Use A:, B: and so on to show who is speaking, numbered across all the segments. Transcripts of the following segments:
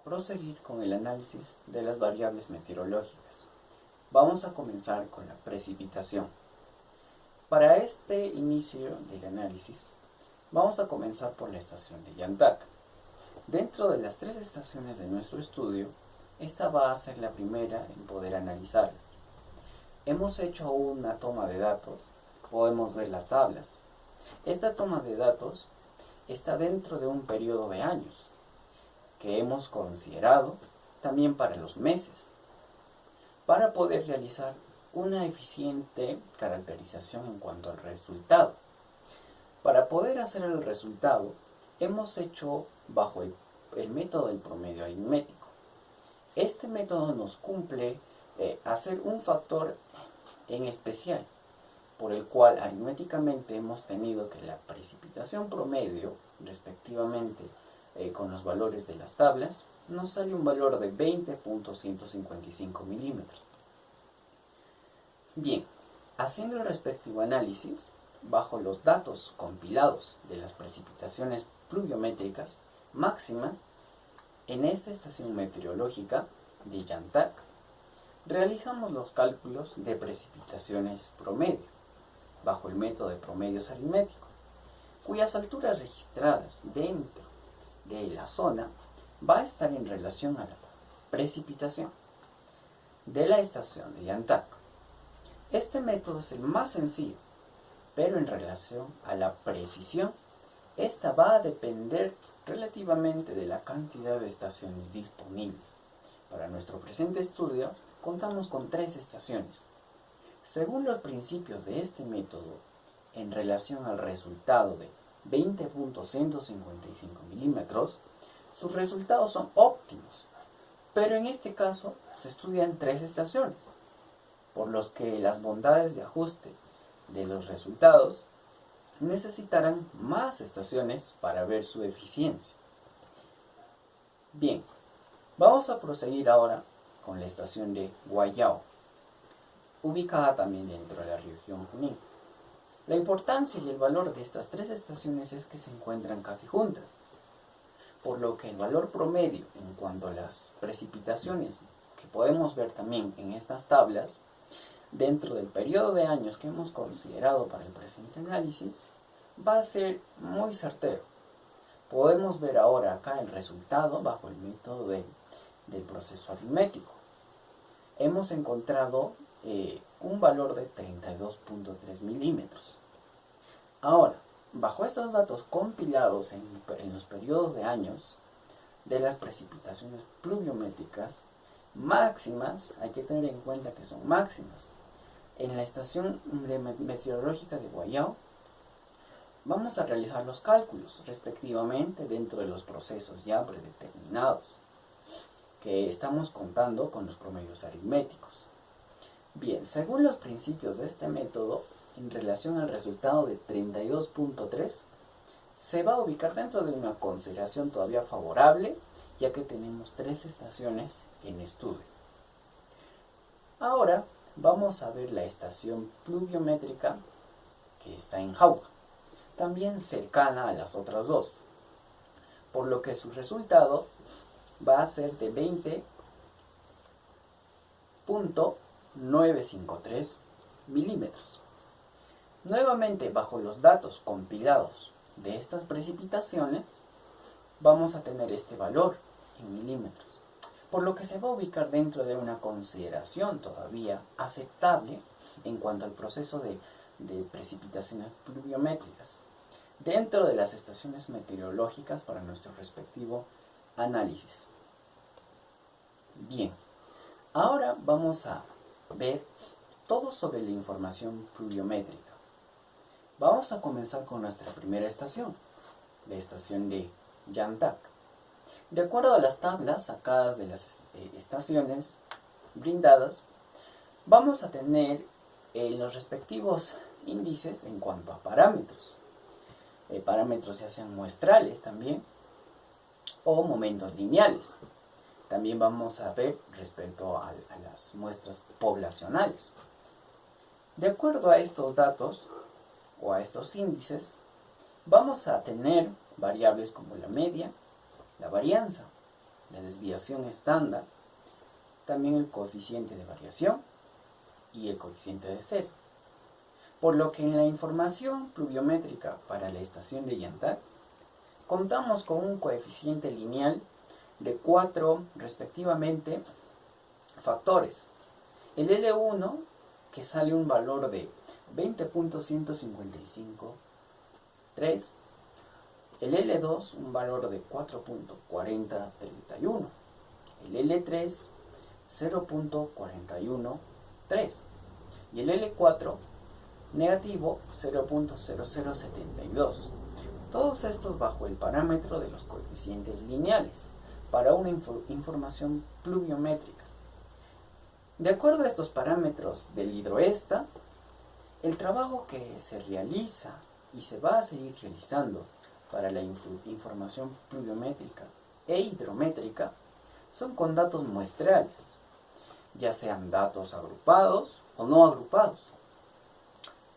A: proseguir con el análisis de las variables meteorológicas. Vamos a comenzar con la precipitación. Para este inicio del análisis, vamos a comenzar por la estación de Yantak. Dentro de las tres estaciones de nuestro estudio, esta va a ser la primera en poder analizarla. Hemos hecho una toma de datos, podemos ver las tablas. Esta toma de datos está dentro de un periodo de años, que hemos considerado también para los meses, para poder realizar una eficiente caracterización en cuanto al resultado. Para poder hacer el resultado, hemos hecho bajo el método del promedio aritmético. Este método nos cumple hacer un factor en especial, por el cual aritméticamente hemos tenido que la precipitación promedio, respectivamente con los valores de las tablas, nos sale un valor de 20.155 milímetros. Bien, haciendo el respectivo análisis, bajo los datos compilados de las precipitaciones pluviométricas máximas, en esta estación meteorológica de Yantak, realizamos los cálculos de precipitaciones promedio, bajo el método de promedios aritméticos, cuyas alturas registradas dentro de la zona va a estar en relación a la precipitación de la estación de Yantak. Este método es el más sencillo, pero en relación a la precisión, esta va a depender relativamente de la cantidad de estaciones disponibles. Para nuestro presente estudio, contamos con 3 estaciones. Según los principios de este método, en relación al resultado de 20.155 milímetros, sus resultados son óptimos, pero en este caso se estudian 3 estaciones, por los que las bondades de ajuste de los resultados necesitarán más estaciones para ver su eficiencia. Bien, vamos a proseguir ahora con la estación de Guayao, ubicada también dentro de la región Junín. La importancia y el valor de estas 3 estaciones es que se encuentran casi juntas, por lo que el valor promedio en cuanto a las precipitaciones que podemos ver también en estas tablas, dentro del periodo de años que hemos considerado para el presente análisis, va a ser muy certero. Podemos ver ahora acá el resultado bajo el método del proceso aritmético. Hemos encontrado un valor de 32.3 milímetros. Ahora, bajo estos datos compilados en los periodos de años de las precipitaciones pluviométricas máximas, hay que tener en cuenta que son máximas. En la estación meteorológica de Guayao, vamos a realizar los cálculos respectivamente dentro de los procesos ya predeterminados, que estamos contando con los promedios aritméticos. Bien, según los principios de este método, en relación al resultado de 32.3, se va a ubicar dentro de una consideración todavía favorable, ya que tenemos 3 estaciones en estudio. Ahora vamos a ver la estación pluviométrica que está en Jauja, también cercana a las otras 2, por lo que su resultado va a ser de 20.953 milímetros. Nuevamente, bajo los datos compilados de estas precipitaciones, vamos a tener este valor en milímetros, por lo que se va a ubicar dentro de una consideración todavía aceptable en cuanto al proceso de precipitaciones pluviométricas, dentro de las estaciones meteorológicas para nuestro respectivo análisis. Bien, ahora vamos a ver todo sobre la información pluviométrica. Vamos a comenzar con nuestra primera estación, la estación de Yantak. De acuerdo a las tablas sacadas de las estaciones brindadas, vamos a tener los respectivos índices en cuanto a parámetros. Parámetros ya sean muestrales también, o momentos lineales. También vamos a ver respecto a las muestras poblacionales. De acuerdo a estos datos, o a estos índices, vamos a tener variables como la media, la varianza, la desviación estándar, también el coeficiente de variación y el coeficiente de sesgo. Por lo que en la información pluviométrica para la estación de Yantak, contamos con un coeficiente lineal de 4 respectivamente factores. El L1, que sale un valor de 20.155.3, el L2 un valor de 4.4031, el L3 0.413 y el L4 negativo 0.0072. Todos estos bajo el parámetro de los coeficientes lineales para una información pluviométrica. De acuerdo a estos parámetros del hidroesta, el trabajo que se realiza y se va a seguir realizando para la información pluviométrica e hidrométrica son con datos muestrales, ya sean datos agrupados o no agrupados,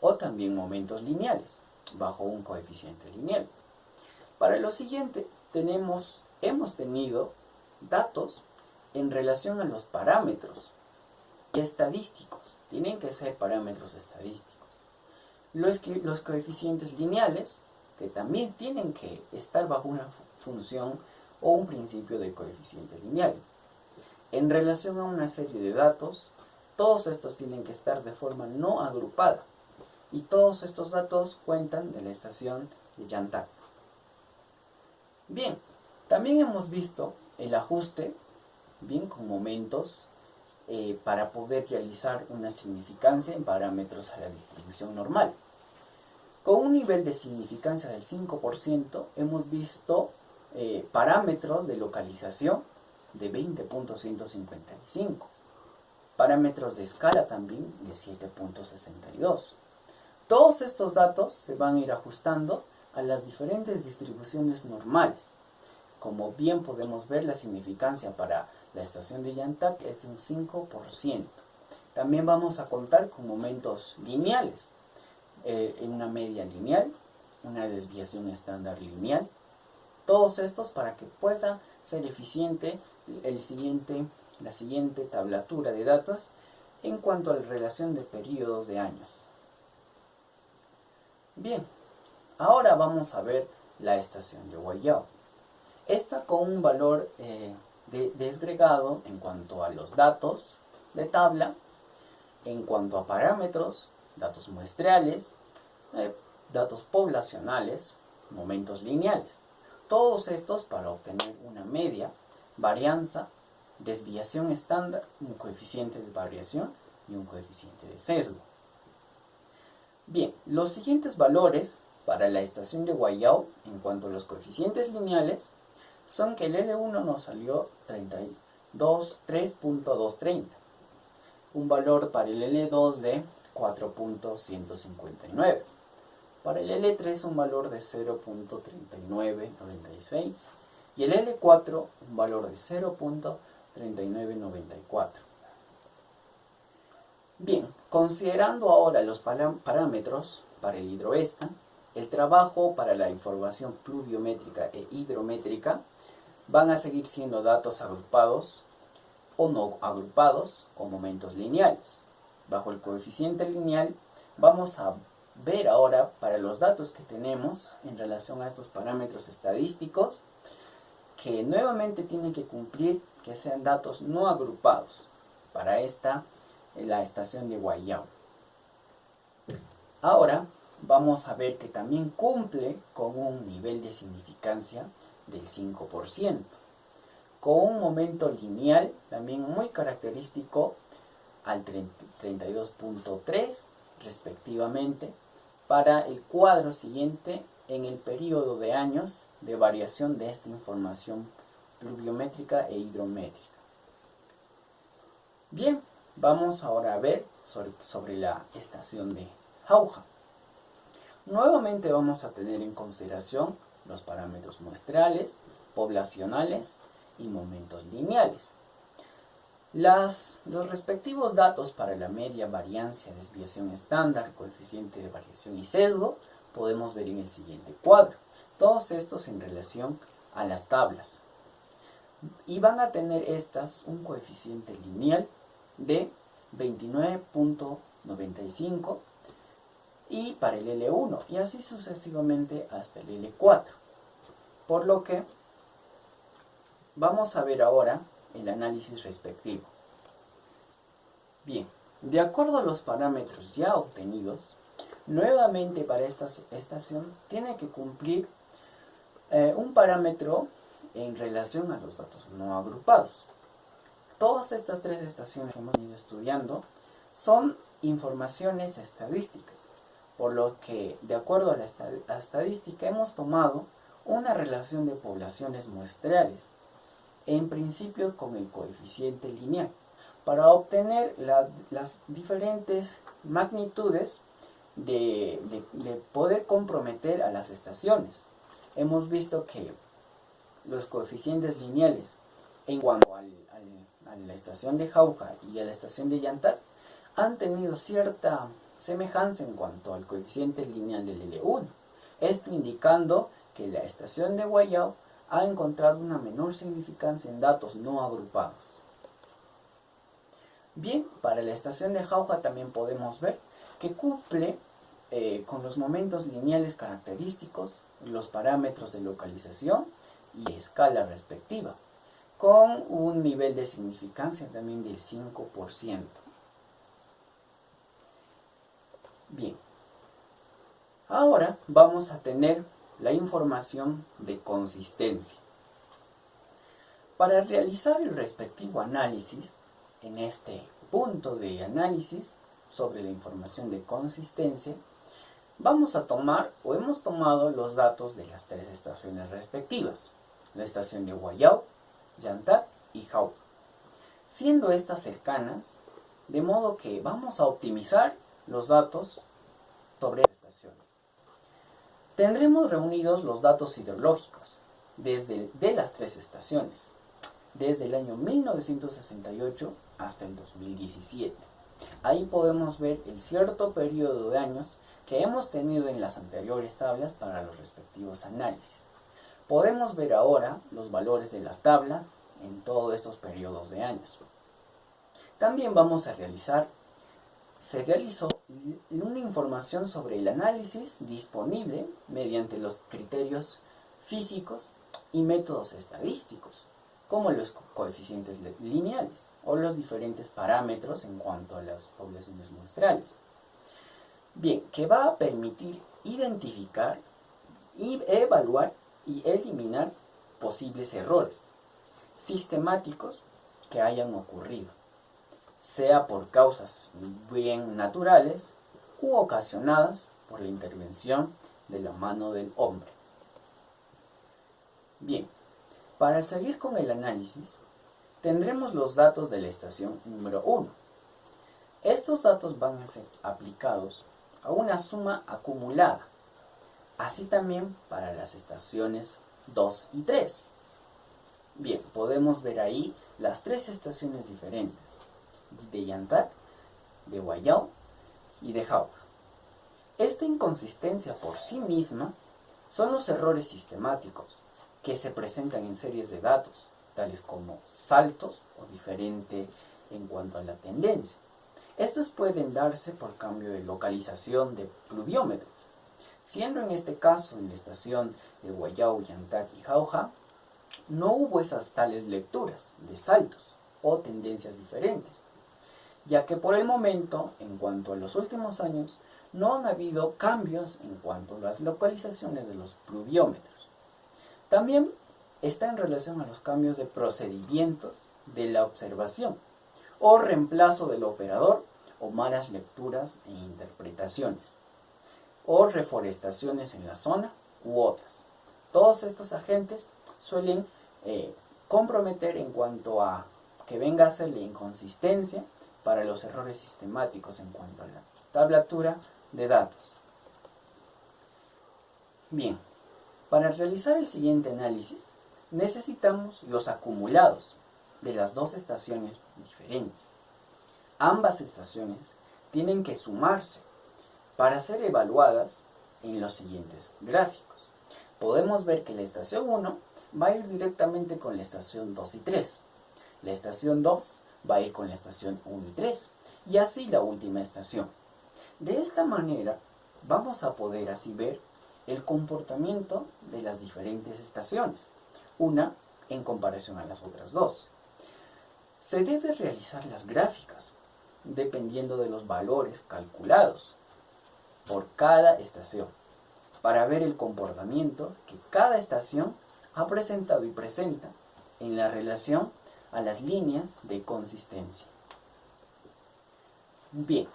A: o también momentos lineales, bajo un coeficiente lineal. Para lo siguiente, hemos tenido datos en relación a los parámetros estadísticos. Tienen que ser parámetros estadísticos. Los coeficientes lineales, que también tienen que estar bajo una función o un principio de coeficiente lineal. En relación a una serie de datos, todos estos tienen que estar de forma no agrupada. Y todos estos datos cuentan de la estación de Yantak. Bien, también hemos visto el ajuste, bien con momentos, para poder realizar una significancia en parámetros a la distribución normal. Con un nivel de significancia del 5%, hemos visto parámetros de localización de 20.155, parámetros de escala también de 7.62. Todos estos datos se van a ir ajustando a las diferentes distribuciones normales. Como bien podemos ver, la significancia para la estación de Yantak es de un 5%. También vamos a contar con momentos lineales, en una media lineal, una desviación estándar lineal. Todos estos para que pueda ser eficiente la siguiente tablatura de datos en cuanto a la relación de periodos de años. Bien, ahora vamos a ver la estación de Guayao. Esta con un valor desgregado en cuanto a los datos de tabla, en cuanto a parámetros, datos muestrales, datos poblacionales, momentos lineales. Todos estos para obtener una media, varianza, desviación estándar, un coeficiente de variación y un coeficiente de sesgo. Bien, los siguientes valores para la estación de Guayao en cuanto a los coeficientes lineales son que el L1 nos salió 3.230, un valor para el L2 de 4.159, para el L3 un valor de 0.3996 y el L4 un valor de 0.3994. Bien, considerando ahora los parámetros para el hidroesta, el trabajo para la información pluviométrica e hidrométrica van a seguir siendo datos agrupados o no agrupados o momentos lineales. Bajo el coeficiente lineal vamos a ver ahora para los datos que tenemos en relación a estos parámetros estadísticos que nuevamente tienen que cumplir que sean datos no agrupados para la estación de Guayao. Ahora vamos a ver que también cumple con un nivel de significancia del 5%, con un momento lineal también muy característico al 32.3 respectivamente para el cuadro siguiente en el periodo de años de variación de esta información pluviométrica e hidrométrica. Bien, vamos ahora a ver sobre la estación de Jauja. Nuevamente vamos a tener en consideración los parámetros muestrales, poblacionales y momentos lineales. Los respectivos datos para la media, variancia, desviación estándar, coeficiente de variación y sesgo podemos ver en el siguiente cuadro. Todos estos en relación a las tablas. y van a tener estas un coeficiente lineal de 29.95 y para el L1 y así sucesivamente hasta el L4. Por lo que vamos a ver ahora el análisis respectivo. Bien, de acuerdo a los parámetros ya obtenidos, nuevamente para esta estación tiene que cumplir un parámetro en relación a los datos no agrupados. Todas estas tres estaciones que hemos ido estudiando son informaciones estadísticas, por lo que de acuerdo a la estadística hemos tomado una relación de poblaciones muestrales, en principio con el coeficiente lineal, para obtener las diferentes magnitudes de poder comprometer a las estaciones. Hemos visto que los coeficientes lineales en cuanto a la estación de Jauja y a la estación de Yantak han tenido cierta semejanza en cuanto al coeficiente lineal del L1. Esto indicando que la estación de Guayao ha encontrado una menor significancia en datos no agrupados. Bien, para la estación de Jauja también podemos ver que cumple con los momentos lineales característicos, los parámetros de localización y escala respectiva, con un nivel de significancia también del 5%. Bien, ahora vamos a tener la información de consistencia. Para realizar el respectivo análisis, en este punto de análisis sobre la información de consistencia, vamos a tomar o hemos tomado los datos de las tres estaciones respectivas, la estación de Guayao, Yantak y Jauja, siendo estas cercanas, de modo que vamos a optimizar los datos sobre las estaciones. Tendremos reunidos los datos hidrológicos de las tres estaciones, desde el año 1968 hasta el 2017. Ahí podemos ver el cierto periodo de años que hemos tenido en las anteriores tablas para los respectivos análisis. Podemos ver ahora los valores de las tablas en todos estos periodos de años. También se realizó una información sobre el análisis disponible mediante los criterios físicos y métodos estadísticos, como los coeficientes lineales o los diferentes parámetros en cuanto a las poblaciones muestrales. Bien, que va a permitir identificar, evaluar y eliminar posibles errores sistemáticos que hayan ocurrido, sea por causas bien naturales u ocasionadas por la intervención de la mano del hombre. Bien, para seguir con el análisis, tendremos los datos de la estación número 1. Estos datos van a ser aplicados a una suma acumulada, así también para las estaciones 2 y 3. Bien, podemos ver ahí las tres estaciones diferentes, de Yantak, de Guayao y de Jauja. Esta inconsistencia por sí misma son los errores sistemáticos que se presentan en series de datos, tales como saltos o diferente en cuanto a la tendencia. Estos pueden darse por cambio de localización de pluviómetros, siendo en este caso en la estación de Guayao, Yantak y Jauja no hubo esas tales lecturas de saltos o tendencias diferentes, ya que por el momento, en cuanto a los últimos años, no han habido cambios en cuanto a las localizaciones de los pluviómetros. También está en relación a los cambios de procedimientos de la observación, o reemplazo del operador, o malas lecturas e interpretaciones, o reforestaciones en la zona u otras. Todos estos agentes suelen comprometer en cuanto a que venga a ser la inconsistencia para los errores sistemáticos en cuanto a la tablatura de datos. Bien, para realizar el siguiente análisis necesitamos los acumulados de las dos estaciones diferentes. Ambas estaciones tienen que sumarse para ser evaluadas en los siguientes gráficos. Podemos ver que la estación 1 va a ir directamente con la estación 2 y 3. La estación 2 va a ir con la estación 1 y 3. Y así la última estación. De esta manera vamos a poder así ver el comportamiento de las diferentes estaciones, una en comparación a las otras dos. Se debe realizar las gráficas dependiendo de los valores calculados por cada estación para ver el comportamiento que cada estación ha presentado y presenta en la relación a las líneas de consistencia. Bien,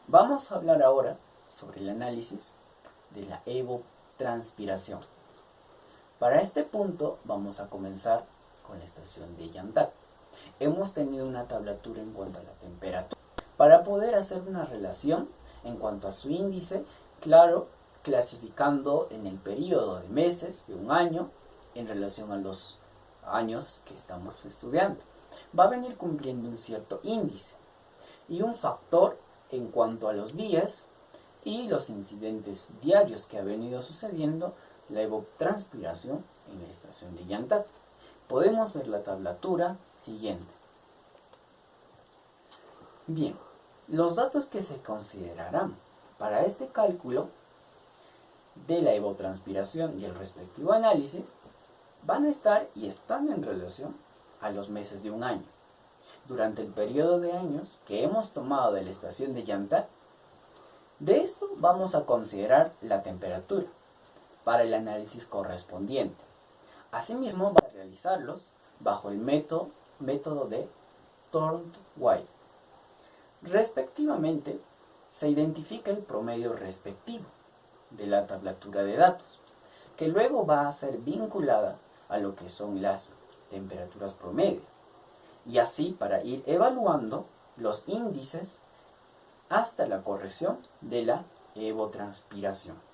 A: vamos a hablar ahora sobre el análisis de la evotranspiración. Para este punto vamos a comenzar con la estación de Jantat. Hemos tenido una tablatura en cuanto a la temperatura para poder hacer una relación en cuanto a su índice, claro, clasificando en el periodo de meses de un año en relación a los años que estamos estudiando. Va a venir cumpliendo un cierto índice y un factor en cuanto a los días y los incidentes diarios que ha venido sucediendo la evotranspiración en la estación de Jantat. Podemos ver la tablatura siguiente. Bien, los datos que se considerarán para este cálculo de la evotranspiración y el respectivo análisis van a estar y están en relación a los meses de un año. Durante el periodo de años que hemos tomado de la estación de Jantat, de esto vamos a considerar la temperatura para el análisis correspondiente. Asimismo, va a realizarlos bajo el método de Thorndike. Respectivamente, se identifica el promedio respectivo de la tablatura de datos, que luego va a ser vinculada a lo que son las temperaturas promedio, y así para ir evaluando los índices hasta la corrección de la evotranspiración.